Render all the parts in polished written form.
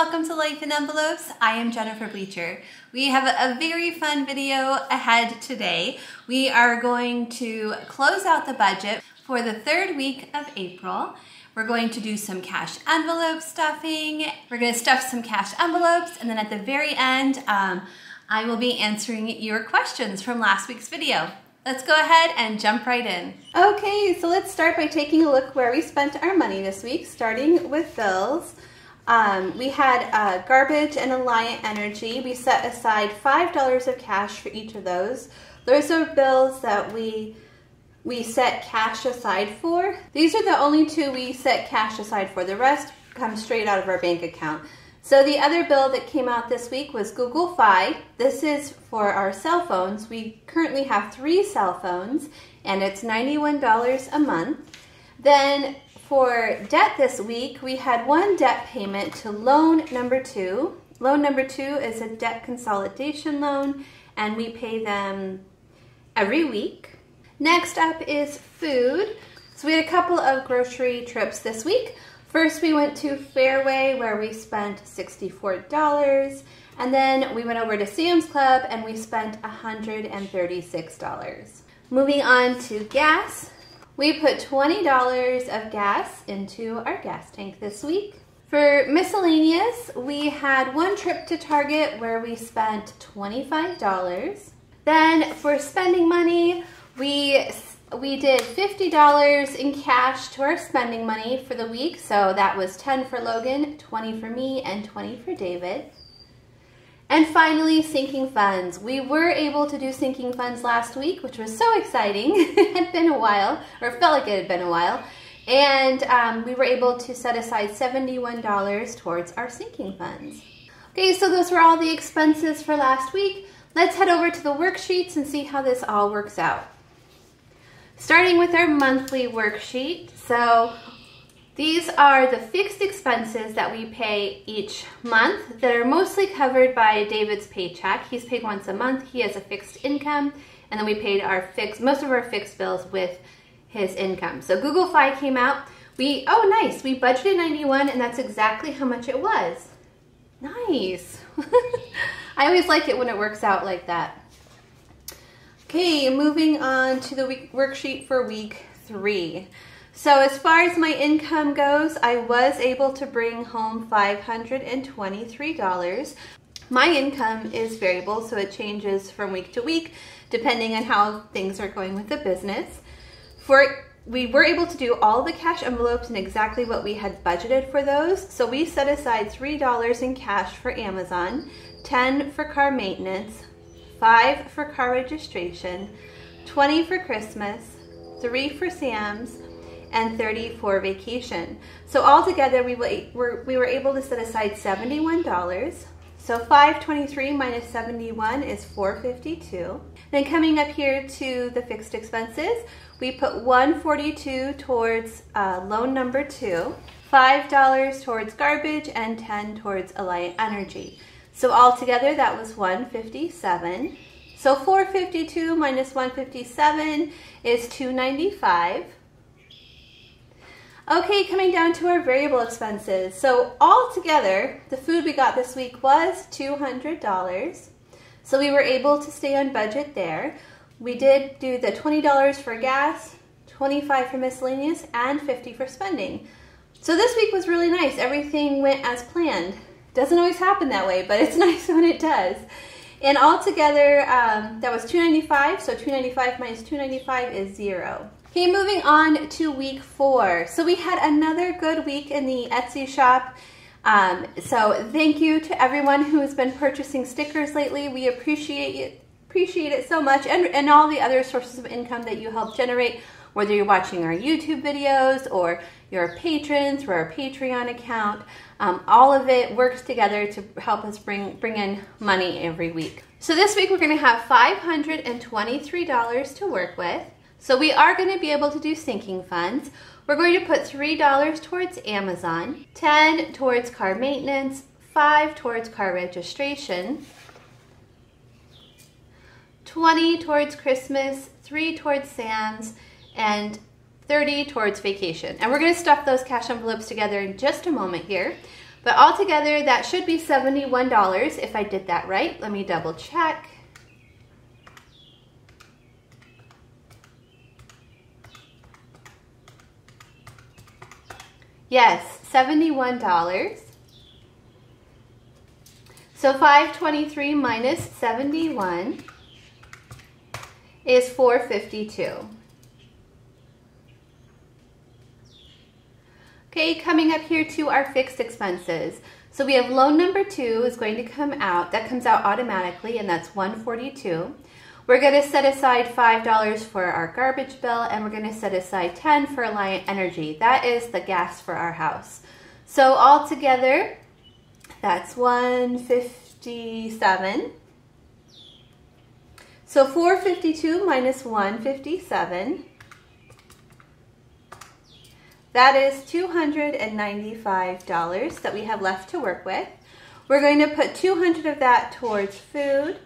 welcome to Life in Envelopes. I am Jennifer Bleecher. We have a very fun video ahead today. We are going to close out the budget for the third week of April. We're going to do some cash envelope stuffing. We're going to stuff some cash envelopes, and then at the very end, I will be answering your questions from last week's video. Let's go ahead and jump right in. Okay, so let's start by taking a look where we spent our money this week, starting with bills. We had garbage and Alliant Energy. We set aside $5 of cash for each of those. Those are bills that we set cash aside for. These are the only two we set cash aside for. The rest come straight out of our bank account. So the other bill that came out this week was Google Fi. This is for our cell phones. We currently have 3 cell phones, and it's $91 a month. Then for debt this week, we had one debt payment to loan number 2. Loan number 2 is a debt consolidation loan, and we pay them every week. Next up is food. So we had a couple of grocery trips this week. First, we went to Fairway, where we spent $64, and then we went over to Sam's Club and we spent $136. Moving on to gas, we put $20 of gas into our gas tank this week. For miscellaneous, we had one trip to Target where we spent $25. Then for spending money, we did $50 in cash to our spending money for the week. So that was 10 for Logan, 20 for me, and 20 for David. And finally, sinking funds. We were able to do sinking funds last week, which was so exciting. It had been a while, or felt like it had been a while. And we were able to set aside $71 towards our sinking funds. Okay, so those were all the expenses for last week. Let's head over to the worksheets and see how this all works out. Starting with our monthly worksheet. So these are the fixed expenses that we pay each month that are mostly covered by David's paycheck. He's paid once a month. He has a fixed income, and then we paid most of our fixed bills with his income. So Google Fi came out. Oh nice, we budgeted $91, and that's exactly how much it was. Nice. I always like it when it works out like that. Okay, moving on to the worksheet for week 3. So as far as my income goes, I was able to bring home $523. My income is variable, so it changes from week to week depending on how things are going with the business. We were able to do all the cash envelopes and exactly what we had budgeted for those. So we set aside $3 in cash for Amazon, 10 for car maintenance, 5 for car registration, 20 for Christmas, 3 for Sam's, and 30 for vacation. So altogether, we were able to set aside $71. So $523 minus 71 is $452. Then coming up here to the fixed expenses, we put $142 towards loan number 2, $5 towards garbage, and 10 towards Alliant Energy. So altogether, that was $157. So $452 minus $157 is $295. Okay, coming down to our variable expenses. So altogether, the food we got this week was $200. So we were able to stay on budget there. We did do the $20 for gas, $25 for miscellaneous, and $50 for spending. So this week was really nice. Everything went as planned. Doesn't always happen that way, but it's nice when it does. And altogether, that was $295, so $295 minus $295 is 0. Okay, moving on to week 4. So we had another good week in the Etsy shop. So thank you to everyone who has been purchasing stickers lately. We appreciate it so much, and all the other sources of income that you help generate, whether you're watching our YouTube videos or you're a patron through our Patreon account. All of it works together to help us bring in money every week. So this week we're going to have $523 to work with. So we are going to be able to do sinking funds. We're going to put $3 towards Amazon, 10 towards car maintenance, 5 towards car registration, 20 towards Christmas, 3 towards Sam's, and 30 towards vacation. And we're going to stuff those cash envelopes together in just a moment here. But altogether, that should be $71 if I did that right. Let me double check. Yes, $71. So 523 minus 71 is 452. Okay, coming up here to our fixed expenses. So we have loan number 2 is going to come out. That comes out automatically, and that's 142. We're going to set aside $5 for our garbage bill, and we're going to set aside $10 for Alliant Energy. That is the gas for our house. So altogether, that's $157. So 452 minus 157. That is $295 that we have left to work with. We're going to put $200 of that towards food,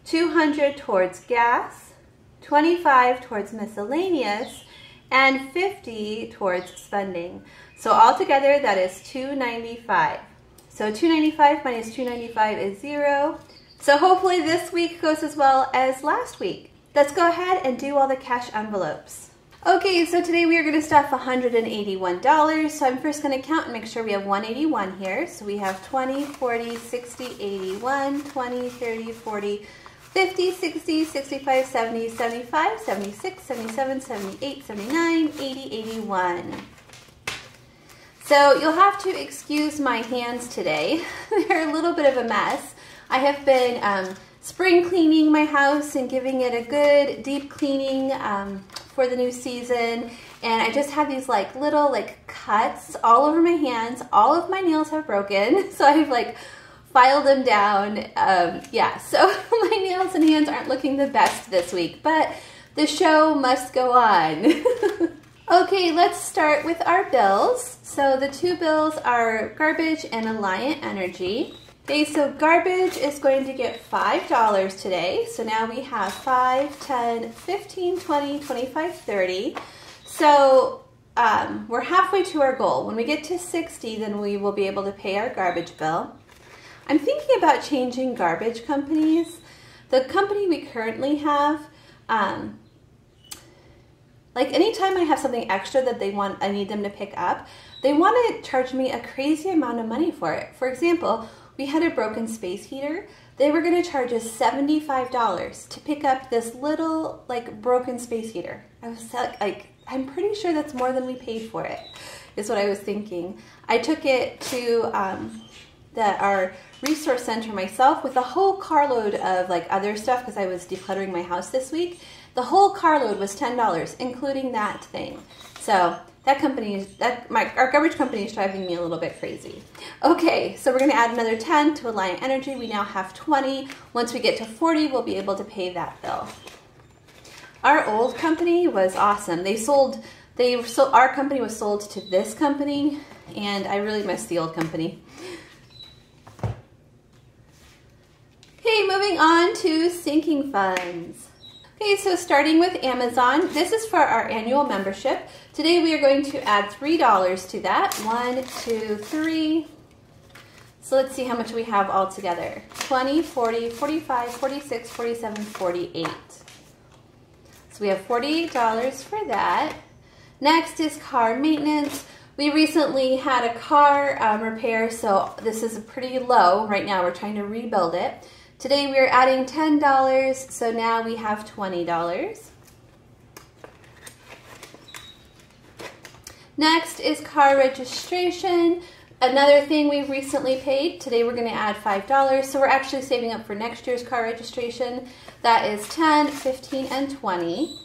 $200 towards gas, $25 towards miscellaneous, and $50 towards spending. So altogether, that is $295. So $295 minus $295 is 0. So hopefully this week goes as well as last week. Let's go ahead and do all the cash envelopes. Okay, so today we are going to stuff $181. So I'm first going to count and make sure we have 181 here. So we have 20, 40, 60, 81, 20, 30, 40, 50, 60, 65, 70, 75, 76, 77, 78, 79, 80, 81. So you'll have to excuse my hands today. They're a little bit of a mess. I have been spring cleaning my house and giving it a good deep cleaning for the new season, and I just have these like little cuts all over my hands. All of my nails have broken, so I've filed them down. Yeah, so my nails and hands aren't looking the best this week, but the show must go on. Okay, let's start with our bills. So the 2 bills are garbage and Alliant Energy. Okay, so garbage is going to get $5 today. So now we have 5, 10, 15, 20, 25, 30. So we're halfway to our goal. When we get to 60, then we will be able to pay our garbage bill. I'm thinking about changing garbage companies. The company we currently have, anytime I have something extra that I need them to pick up, they want to charge me a crazy amount of money for it. For example, we had a broken space heater. They were going to charge us $75 to pick up this little broken space heater. I was I'm pretty sure that's more than we paid for it, is what I was thinking. I took it to our resource center myself with a whole carload of other stuff because I was decluttering my house this week. The whole carload was $10, including that thing. So that company, our garbage company is driving me a little bit crazy. Okay, so we're going to add another 10 to Alliant Energy. We now have 20. Once we get to 40, we'll be able to pay that bill. Our old company was awesome. Our company was sold to this company, and I really miss the old company. Okay, moving on to sinking funds. Okay, so starting with Amazon, this is for our annual membership. Today we are going to add $3 to that. 1, 2, 3. So let's see how much we have all together. 20, 40, 45, 46, 47, 48. So we have $48 for that. Next is car maintenance. We recently had a car repair, so this is pretty low. Right now we're trying to rebuild it. Today we are adding $10, so now we have $20. Next is car registration. Another thing we've recently paid. Today we're going to add $5, so we're actually saving up for next year's car registration. That is 10, 15, and 20.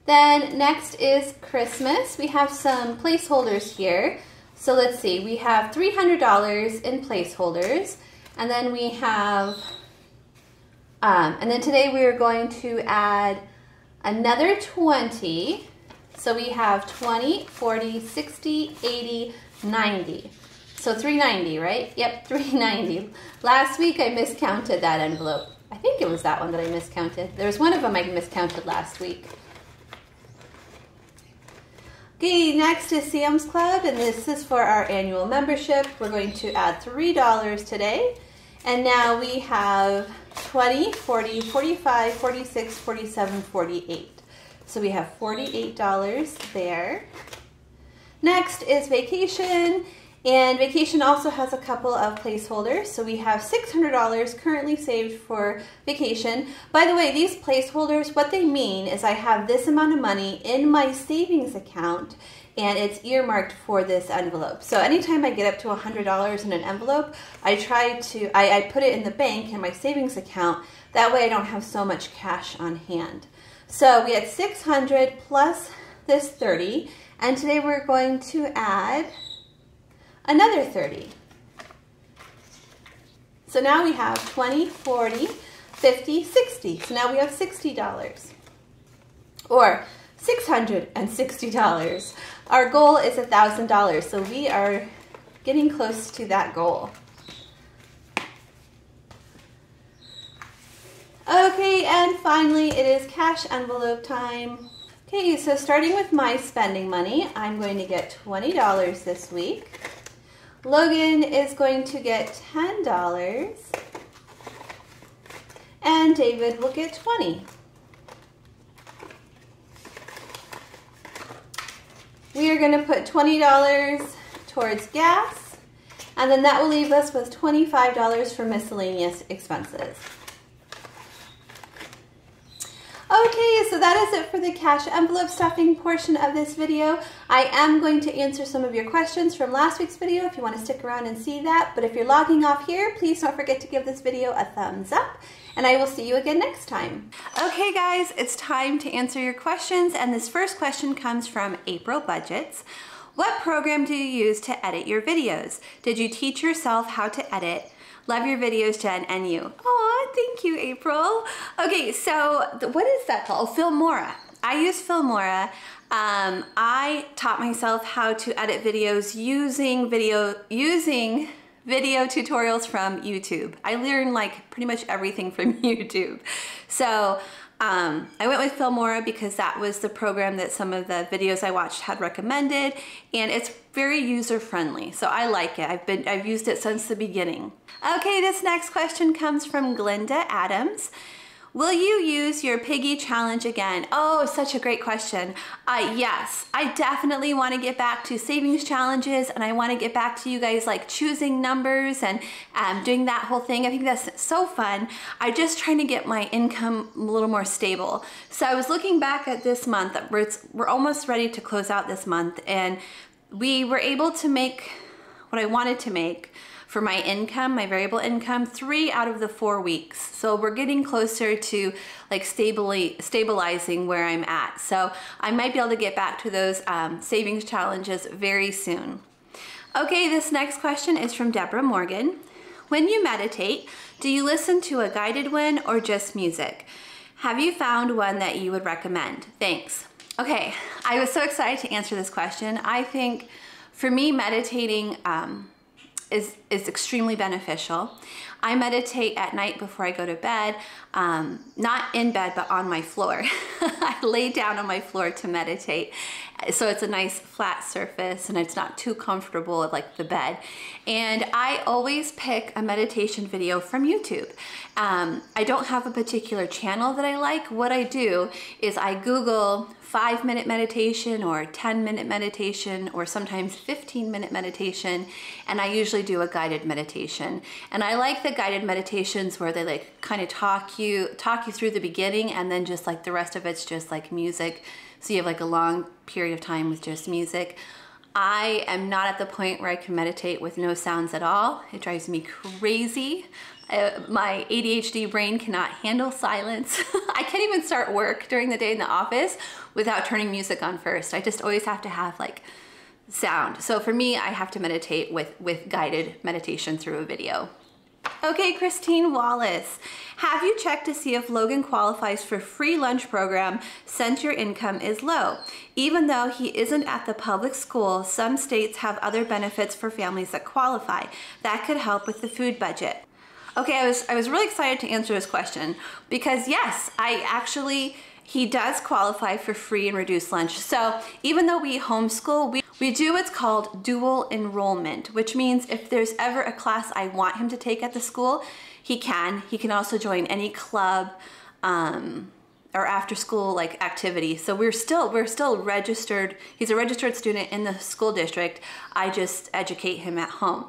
Then next is Christmas. We have some placeholders here. So let's see, we have $300 in placeholders, and then we have, and then today we are going to add another 20. So we have 20, 40, 60, 80, 90. So 390, right? Yep, 390. Last week I miscounted that envelope. I think it was that one that I miscounted. There was one of them I miscounted last week. Okay, next is Sam's Club, and this is for our annual membership. We're going to add $3 today. And now we have 20, 40, 45, 46, 47, 48. So we have $48 there. Next is Vacation, and Vacation also has a couple of placeholders. So we have $600 currently saved for Vacation. By the way, these placeholders, what they mean is I have this amount of money in my savings account and it's earmarked for this envelope. So anytime I get up to $100 in an envelope, I put it in the bank in my savings account. That way I don't have so much cash on hand. So we had 600 plus this 30, and today we're going to add another 30. So now we have 20, 40, 50, 60. So now we have $60, or $660. Our goal is $1,000, so we are getting close to that goal. Okay, and finally it is cash envelope time. Okay, so starting with my spending money, I'm going to get $20 this week. Logan is going to get $10, and David will get $20. We are going to put $20 towards gas, and then that will leave us with $25 for miscellaneous expenses. Okay, so that is it for the cash envelope stuffing portion of this video. I am going to answer some of your questions from last week's video if you want to stick around and see that. But if you're logging off here, please don't forget to give this video a thumbs up, and I will see you again next time. Okay guys, it's time to answer your questions, and this first question comes from April Budgets. What program do you use to edit your videos? Did you teach yourself how to edit? Love your videos, Jen and you. Aw, thank you, April. Okay, so what is that called? Oh, Filmora. I use Filmora. I taught myself how to edit videos using video tutorials from YouTube. I learned like pretty much everything from YouTube. So I went with Filmora because that was the program that some of the videos I watched had recommended, and it's very user-friendly, so I like it. I've used it since the beginning. Okay, this next question comes from Glinda Adams. Will you use your Piggy challenge again? Oh, such a great question. Yes, I definitely want to get back to savings challenges, and I want to get back to you guys like choosing numbers and doing that whole thing. I think that's so fun. I'm just trying to get my income a little more stable. So I was looking back at this month. We're almost ready to close out this month, and we were able to make what I wanted to make for my income, my variable income, 3 out of the 4 weeks. So we're getting closer to like stabilizing where I'm at. So I might be able to get back to those savings challenges very soon. Okay, this next question is from Deborah Morgan. When you meditate, do you listen to a guided one or just music? Have you found one that you would recommend? Thanks. Okay, I was so excited to answer this question. I think for me, meditating is extremely beneficial. I meditate at night before I go to bed, not in bed, but on my floor. I lay down on my floor to meditate. So it's a nice flat surface and it's not too comfortable like the bed. And I always pick a meditation video from YouTube. I don't have a particular channel that I like. What I do is I Google 5-minute meditation or 10-minute meditation or sometimes 15-minute meditation, and I usually do a guided meditation. And I like the guided meditations where they like kind of talk you through the beginning, and then just like the rest of it's just like music. So you have like a long period of time with just music. I am not at the point where I can meditate with no sounds at all. It drives me crazy. My ADHD brain cannot handle silence. I can't even start work during the day in the office without turning music on first. I just always have to have like sound. So for me, I have to meditate with guided meditation through a video. Okay, Christine Wallace. Have you checked to see if Logan qualifies for free lunch program since your income is low? Even though he isn't at the public school, some states have other benefits for families that qualify. That could help with the food budget. Okay, I was really excited to answer this question because yes, I actually he does qualify for free and reduced lunch. So even though we homeschool, we do what's called dual enrollment, which means if there's ever a class I want him to take at the school, he can. He can also join any club or after school like activity. So we're still registered. He's a registered student in the school district. I just educate him at home.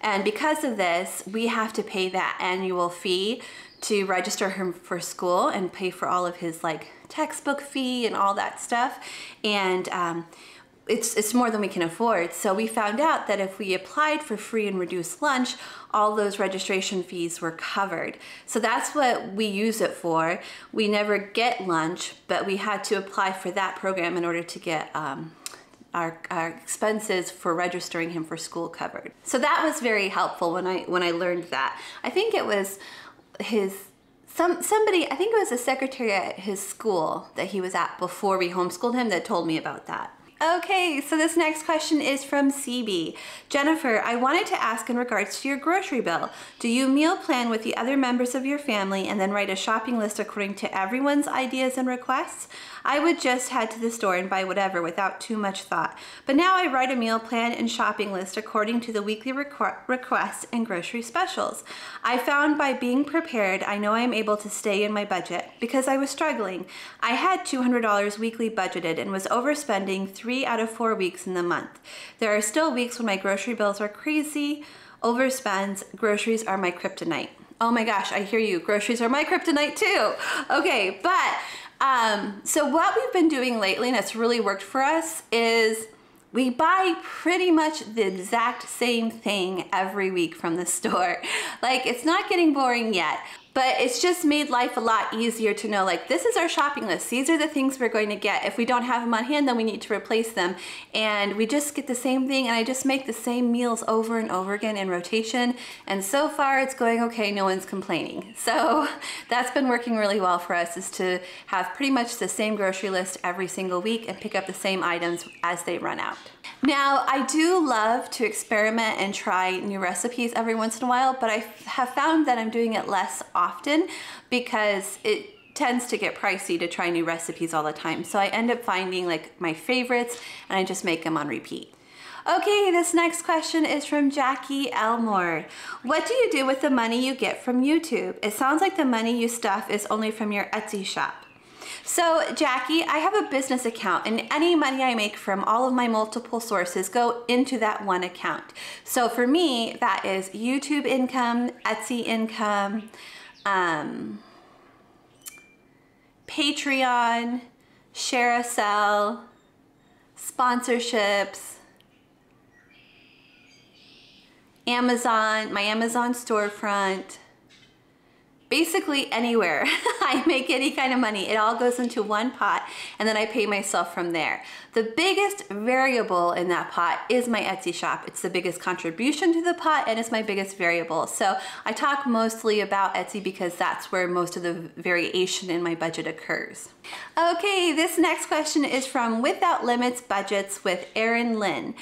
And because of this, we have to pay that annual fee to register him for school and pay for all of his like textbook fee and all that stuff. And it's more than we can afford. So we found out that if we applied for free and reduced lunch, all those registration fees were covered. So that's what we use it for. We never get lunch, but we had to apply for that program in order to get our expenses for registering him for school covered. So that was very helpful when I learned that. I think it was somebody, I think it was a secretary at his school that he was at before we homeschooled him that told me about that. Okay, so this next question is from CB. Jennifer, I wanted to ask in regards to your grocery bill. Do you meal plan with the other members of your family and then write a shopping list according to everyone's ideas and requests? I would just head to the store and buy whatever without too much thought. But now I write a meal plan and shopping list according to the weekly requests and grocery specials. I found by being prepared, I know I am able to stay in my budget because I was struggling. I had $200 weekly budgeted and was overspending 3 out of 4 weeks in the month. There are still weeks when my grocery bills are crazy, overspends, groceries are my kryptonite. Oh my gosh, I hear you. Groceries are my kryptonite too. Okay, but so what we've been doing lately, and it's really worked for us, is we buy pretty much the exact same thing every week from the store. Like, it's not getting boring yet, but it's just made life a lot easier to know, like, this is our shopping list. These are the things we're going to get. If we don't have them on hand, then we need to replace them. And we just get the same thing, and I just make the same meals over and over again in rotation. And so far, it's going okay. No one's complaining. So that's been working really well for us, is to have pretty much the same grocery list every single week and pick up the same items as they run out. Now, I do love to experiment and try new recipes every once in a while, but I have found that I'm doing it less often because it tends to get pricey to try new recipes all the time. So I end up finding like my favorites and I just make them on repeat. Okay, this next question is from Jackie Elmore. What do you do with the money you get from YouTube? It sounds like the money you stuff is only from your Etsy shop. So Jackie, I have a business account and any money I make from all of my multiple sources go into that one account. So for me, that is YouTube income, Etsy income, Patreon, share a sell, sponsorships, Amazon, my Amazon storefront. Basically anywhere I make any kind of money, it all goes into one pot and then I pay myself from there. The biggest variable in that pot is my Etsy shop. It's the biggest contribution to the pot and it's my biggest variable. So I talk mostly about Etsy because that's where most of the variation in my budget occurs. Okay, this next question is from Without Limits Budgets with ERIN Lynn.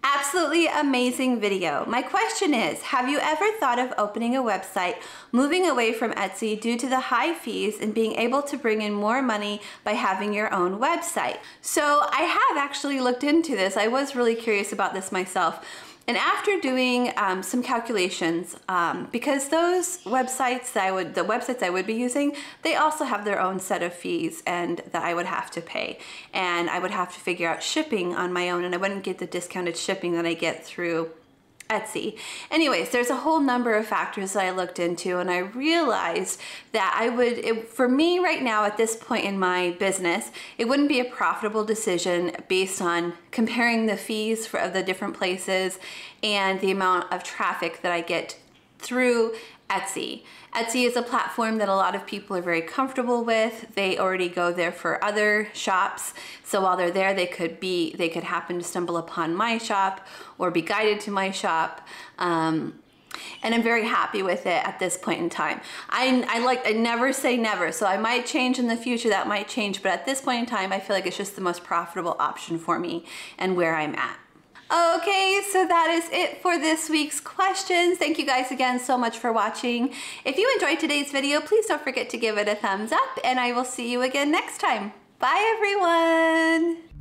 Absolutely amazing video. My question is, have you ever thought of opening a website, moving away from Etsy due to the high fees and being able to bring in more money by having your own website? So I have actually looked into this. I was really curious about this myself. And after doing some calculations, because those websites the websites I would be using, they also have their own set of fees and that I would have to pay. And I would have to figure out shipping on my own and I wouldn't get the discounted shipping that I get through Etsy. Anyways, there's a whole number of factors that I looked into and I realized that for me right now at this point in my business, it wouldn't be a profitable decision based on comparing the fees of the different places and the amount of traffic that I get through Etsy. Etsy is a platform that a lot of people are very comfortable with. They already go there for other shops. So while they're there, they could happen to stumble upon my shop or be guided to my shop. And I'm very happy with it at this point in time. I never say never, so I might change in the future, that might change, but at this point in time, I feel like it's just the most profitable option for me and where I'm at. Okay, so that is it for this week's questions. Thank you guys again so much for watching. If you enjoyed today's video, please don't forget to give it a thumbs up, and I will see you again next time. Bye, everyone.